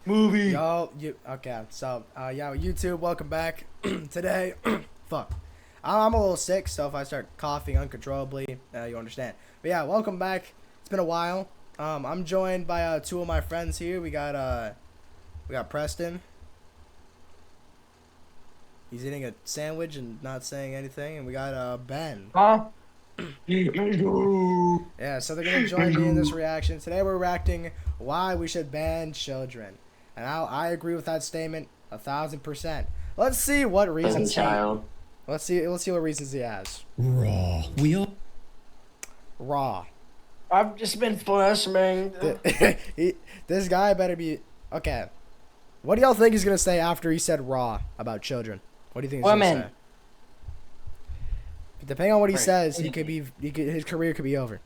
Movie. Okay, so, yo, YouTube, welcome back. Today, fuck. I'm a little sick, so if I start coughing uncontrollably, you understand. But yeah, welcome back. It's been a while. I'm joined by, two of my friends here. We got Preston. He's eating a sandwich and not saying anything. And we got, Ben. Huh? Yeah, so they're gonna join me in this reaction. Today we're reacting why we should ban children. And I agree with that statement 1,000%. Let's see what reasons Child. let's see what reasons he has. Raw. We all Raw. I've just been flashbanged. This guy better be okay. What do y'all think he's gonna say after he said raw about children? What do you think he's gonna Women. say? Depending on what he Right. says, his career could be over.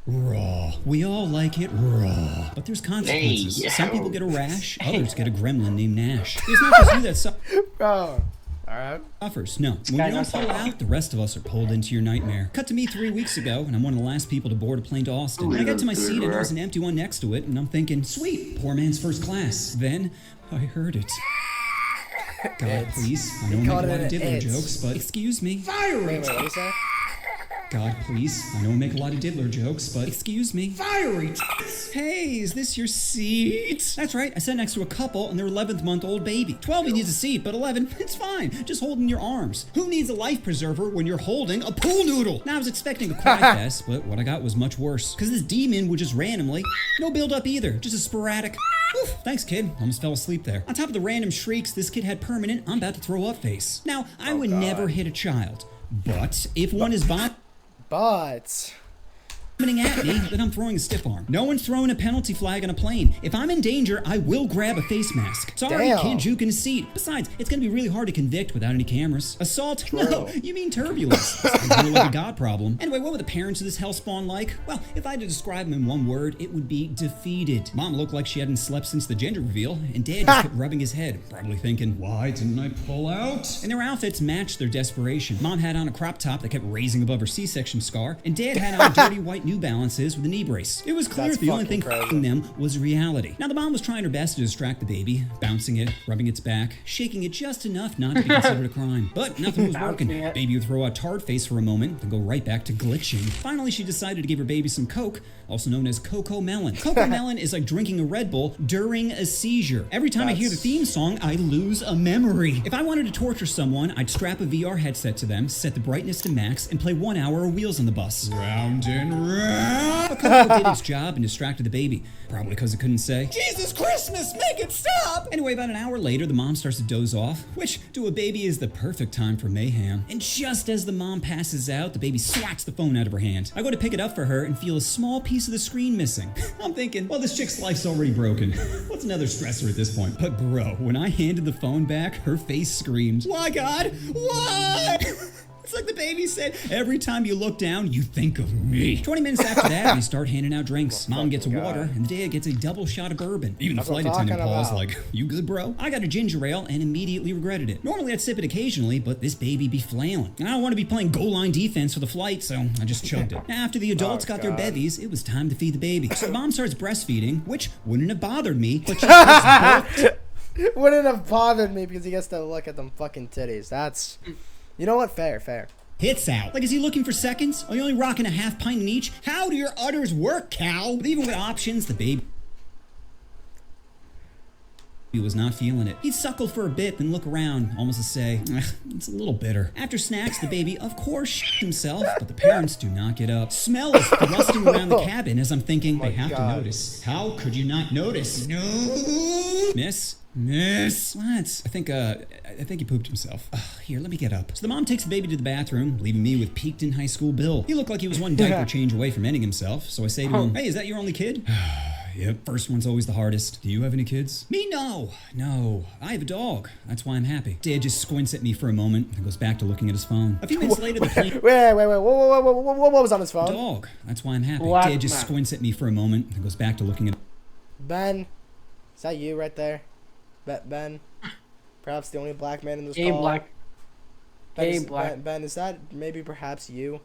raw. We all like it raw. But there's consequences. Hey. Some people get a rash, others get a gremlin named Nash. It's not just you that Oh, all right. suffers. No. When guy you don't knows pull something. out, the rest of us are pulled into your nightmare. Cut to me 3 weeks ago, and I'm one of the last people to board a plane to Austin. When I got to my seat, and there was an empty one next to it, and I'm thinking, sweet, poor man's first class. Then I heard it. God, please. I don't make a called lot it of an diddler it's. jokes, but excuse me. Fire Wait, it! what do you say? God, please. I know I make a lot of diddler jokes, but excuse me. Fiery. Hey, is this your seat? That's right. I sat next to a couple and their 11th-month-old baby. 12, he needs a seat, but 11, it's fine. Just hold in your arms. Who needs a life preserver when you're holding a pool noodle? Now, I was expecting a cry fest, but what I got was much worse. Because this demon would just randomly, no build-up either, just a sporadic. Oof, thanks, kid. Almost fell asleep there. On top of the random shrieks, this kid had permanent I'm about to throw up face. Now, I would never hit a child, but if one is vomiting But at me, then I'm throwing a stiff arm. No one's throwing a penalty flag on a plane. If I'm in danger, I will grab a face mask. Sorry, Damn. can't juke in a seat. Besides, it's gonna be really hard to convict without any cameras. Assault? No, you mean turbulence. It's really like a god problem. Anyway, what were the parents of this hellspawn like? Well, if I had to describe them in one word, it would be defeated. Mom looked like she hadn't slept since the gender reveal, and Dad just kept rubbing his head, probably thinking, why didn't I pull out? And their outfits matched their desperation. Mom had on a crop top that kept raising above her C-section scar, and Dad had on dirty white New Balances with a knee brace. It was clear That's the only fucking thing crazy. f***ing them was reality. Now, the mom was trying her best to distract the baby, bouncing it, rubbing its back, shaking it just enough not to be considered a crime. But nothing was working. Bouncing it. Baby would throw a tard face for a moment, then go right back to glitching. Finally, she decided to give her baby some Coke, also known as Coco Melon. Coco Melon is like drinking a Red Bull during a seizure. Every time I hear the That's- theme song, I lose a memory. If I wanted to torture someone, I'd strap a VR headset to them, set the brightness to max, and play 1 hour of Wheels on the Bus. Round and round. But Coco did its job and distracted the baby. Probably because it couldn't say, Jesus Christmas, make it stop! Anyway, about an hour later, the mom starts to doze off, which to a baby is the perfect time for mayhem. And just as the mom passes out, the baby swats the phone out of her hand. I go to pick it up for her and feel a small piece of the screen missing. I'm thinking, well, this chick's life's already broken. What's another stressor at this point? But bro, when I handed the phone back, her face screamed, why God? Why? It's like the baby said, every time you look down, you think of me. 20 minutes after that, we start handing out drinks. Mom gets a fucking water, God. and Dad gets a double shot of bourbon. Even the That's what flight I'm attendant talking paused about. like, you good, bro? I got a ginger ale and immediately regretted it. Normally I'd sip it occasionally, but this baby be flailing. And I don't want to be playing goal line defense for the flight, so I just chugged it. After the adults got their God. bevies, it was time to feed the baby. So Mom starts breastfeeding, which wouldn't have bothered me, but she just burped. wouldn't have bothered me because he gets to look at them fucking titties. That's, you know what? Fair. Hits out. Like, is he looking for seconds? Are you only rocking a half pint in each? How do your udders work, cow? But even with options, the baby was not feeling it. He'd suckle for a bit, then look around, almost to say, it's a little bitter. After snacks, the baby, of course, himself, but the parents do not get up. Smell is thrusting around the cabin as I'm thinking, they have to God. notice. How could you not notice? No. Miss? What? I think he pooped himself. Ugh, here, let me get up. So the mom takes the baby to the bathroom, leaving me with peaked in high school Bill. He looked like he was one diaper change away from ending himself, so I say to him, hey, is that your only kid? Yep, first one's always the hardest. Do you have any kids? Me, no. No, I have a dog. That's why I'm happy. Dad just squints at me for a moment and goes back to looking at his phone. A few minutes later, the plane... Wait. What was on his phone? Dog. That's why I'm happy. What? Dad just squints at me for a moment and goes back to looking at... Ben, is that you right there? Ben, perhaps the only black man in this Gay call. black. Ben, Gay is, black. Ben, is that maybe perhaps you?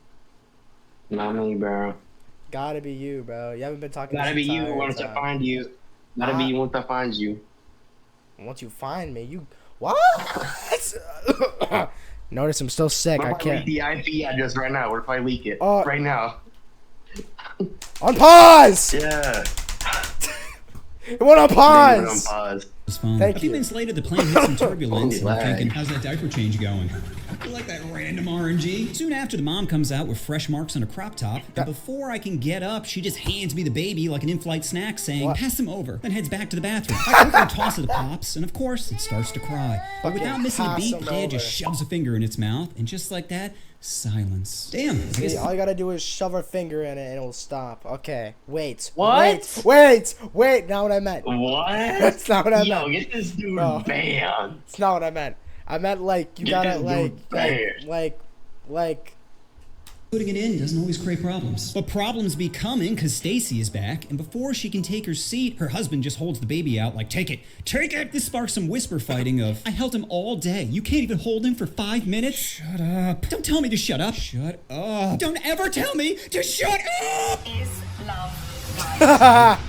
Not me, bro. Gotta be you, bro. You haven't been talking. Gotta this be you. entire Wanted to time. find you. Gotta be once I find you. Once you find me, you what? Notice I'm still sick. What I if I can't. leak the IP address right now? What if I leak it right now? On pause. Yeah. It went on Leave it pause. on pause. his phone. Thank a few you. minutes later, the plane hit some turbulence, and I'm Lag. thinking, how's that diaper change going? I like that random RNG. Soon after, the mom comes out with fresh marks on her crop top, and before I can get up, she just hands me the baby like an in-flight snack, saying, What? pass him over, then heads back to the bathroom. I quickly toss it to Pops, and of course, it starts to cry. But without missing a pass beat, him Dad just over. shoves a finger in its mouth, and just like that, silence. Damn, I guess See, all you gotta do is shove her finger in it and it'll stop. Okay, wait. What? Wait, not what I meant. What? That's not what I Yo, meant. get this dude No. banned. It's not what I meant. I meant like you Get gotta this dude banned. like putting it in doesn't always create problems. But problems be coming because Stacy is back, and before she can take her seat, her husband just holds the baby out like, take it, take it! This sparks some whisper fighting of, I held him all day. You can't even hold him for 5 minutes? Shut up. Don't tell me to shut up. Shut up. Don't ever tell me to shut up! Is love.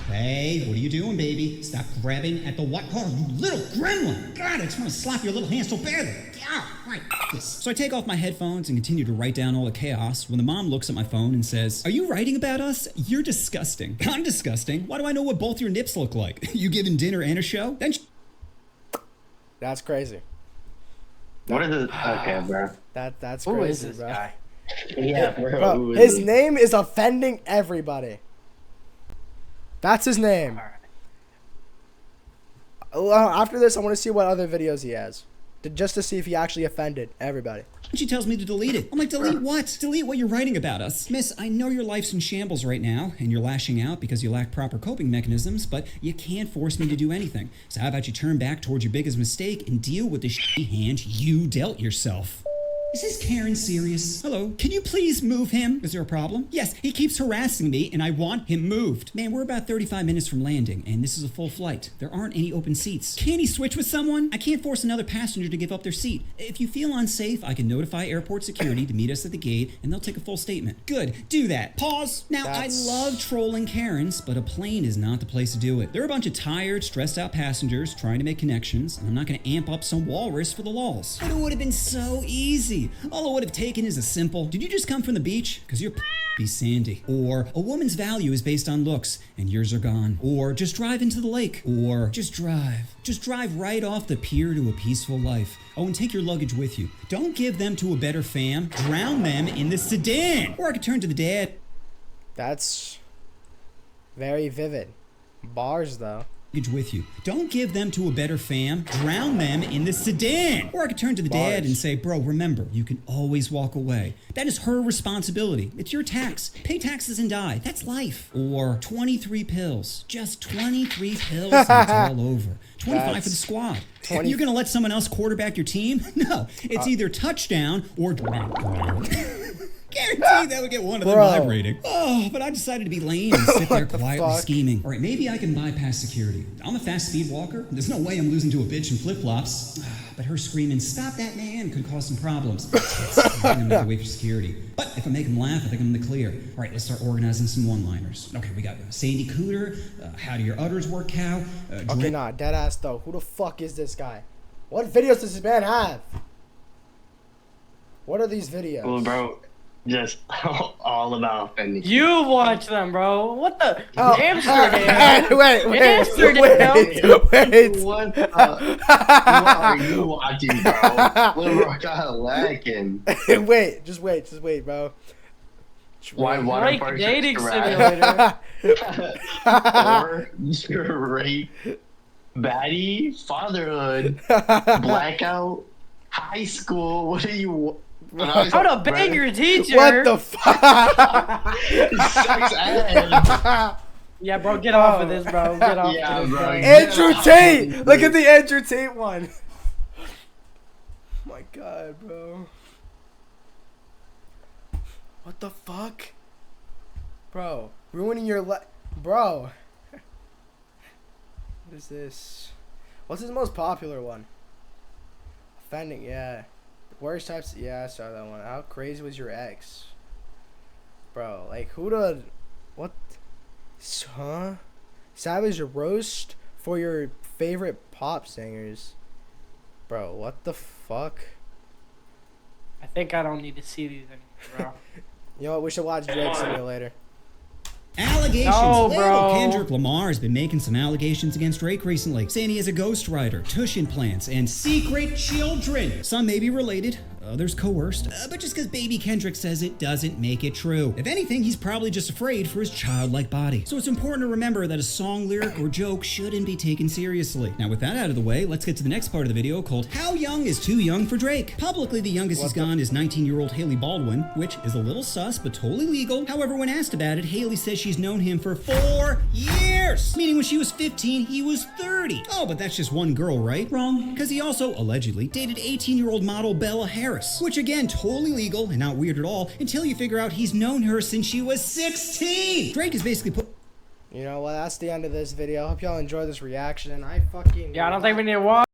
Hey, what are you doing, baby? Stop grabbing at the what car, you little gremlin! God, I just want to slap your little hand so badly. Ah, right. Yes. So I take off my headphones and continue to write down all the chaos when the mom looks at my phone and says, are you writing about us? You're disgusting. I'm disgusting. Why do I know what both your nips look like? You giving dinner and a show? Then that's crazy. What is it? Okay, bro. That's Who crazy, is this bro. guy? Yeah, bro. Bro, who is his it? name is offending everybody. That's his name. After this, I want to see what other videos he has, just to see if he actually offended everybody. she tells me to delete it. I'm like, delete what? Delete what you're writing about us. Miss, I know your life's in shambles right now, and you're lashing out because you lack proper coping mechanisms, but you can't force me to do anything. So how about you turn back towards your biggest mistake and deal with the shitty hand you dealt yourself? Is this Karen serious? Hello, can you please move him? Is there a problem? Yes, he keeps harassing me and I want him moved. Man, we're about 35 minutes from landing and this is a full flight. There aren't any open seats. Can he switch with someone? I can't force another passenger to give up their seat. If you feel unsafe, I can notify airport security to meet us at the gate and they'll take a full statement. Good, do that. Pause. Now, I love trolling Karens, but a plane is not the place to do it. They're a bunch of tired, stressed out passengers trying to make connections, and I'm not gonna amp up some walrus for the lulz. But it would have been so easy. All it would have taken is a simple, did you just come from the beach? Because your be sandy. Or a woman's value is based on looks and yours are gone. Or just drive into the lake. Or just drive. Just drive right off the pier to a peaceful life. Oh, and take your luggage with you. Don't give them to a better fam. Drown them in the sedan. Or I could turn to the dad. That's very vivid. Bars, though. With you. Don't give them to a better fam. Drown them in the sedan. Or I could turn to the dad and say, bro, remember, you can always walk away. That is her responsibility. It's your tax. Pay taxes and die. That's life. Or 23 pills. Just 23 pills and it's all over. 25 for the squad. You're going to let someone else quarterback your team? No. It's either touchdown or guaranteed that would get one of them vibrating. Oh, but I decided to be lame and sit there quietly scheming. All right, maybe I can bypass security. I'm a fast speed walker. There's no way I'm losing to a bitch in flip-flops. But her screaming, stop that man, could cause some problems. I'm gonna have to wait for security. But if I make him laugh, I think I'm in the clear. All right, let's start organizing some one-liners. Okay, we got Sandy Cooter, how do your udders work, cow? Okay, nah, dead ass though. Who the fuck is this guy? What videos does this man have? What are these videos? Well, bro, just all about offending. You watch them, bro. What the? Oh, Amsterdam. wait. What are you watching, bro? Little Rock lacking. Just wait, bro. Why water Drake parks dating are simulator. or rape, baddie, fatherhood, blackout, high school. What are you? How to bang your teacher. What the fuck? Sex ed. Yeah, bro, get off of this, bro. Get off Yeah, of this, bro. bro. Andrew Tate! Look at the Andrew Tate one. Oh my god, bro. What the fuck? Bro, ruining your life. Bro. What is this? What's his most popular one? Offending, yeah. Worst types, yeah, I saw that one. How crazy was your ex? Bro, like, who the. What? Huh? Savage roast for your favorite pop singers. Bro, what the fuck? I think I don't need to see these anymore, bro. You know what? We should watch Drake Simulator. Allegations. No, Little bro. Kendrick Lamar has been making some allegations against Drake recently, saying he has a ghostwriter, tush implants, and secret children. Some may be related, others coerced, but just because baby Kendrick says it doesn't make it true. If anything, he's probably just afraid for his childlike body. So it's important to remember that a song, lyric, or joke shouldn't be taken seriously. Now with that out of the way, let's get to the next part of the video called How Young is Too Young for Drake? Publicly, the youngest he's gone is 19-year-old Haley Baldwin, which is a little sus, but totally legal. However, when asked about it, Haley says she's known him for 4 years! Meaning when she was 15, he was 30. Oh, but that's just one girl, right? Wrong. Because he also, allegedly, dated 18-year-old model Bella Harris. Which again, totally legal and not weird at all until you figure out he's known her since she was 16! Drake is basically put... You know what? That's the end of this video. Hope y'all enjoy this reaction. I fucking... Yeah, I don't think we need to watch.